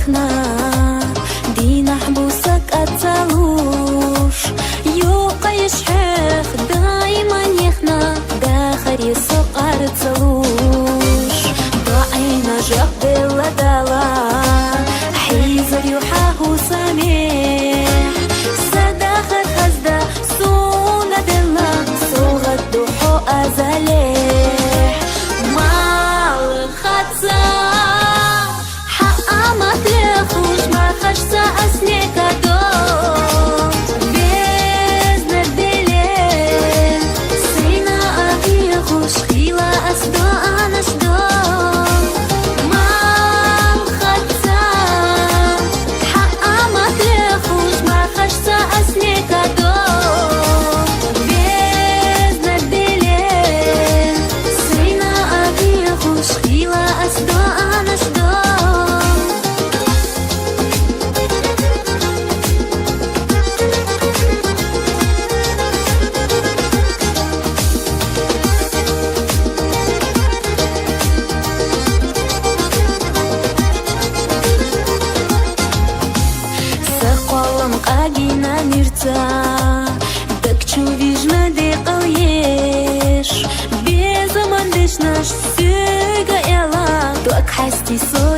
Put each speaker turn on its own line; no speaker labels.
нехна, ди нахбусак ацалуш, юқайш хех, дайма нехна, дахари соқар цалуш, баайна жақ белладала, حيزر يحاه سميح صداخة خزدة سونة دلا صوغة دوحو أزاليح مال خدسة حقا ما تلخوش ما خشسة أسنيكا دو بيزنا الدليل سينا أبيخوش خيلة أسدو أنشدو Агина мирца, так чувиш на декалеш, без амандеш наш сюга эла, так хасти со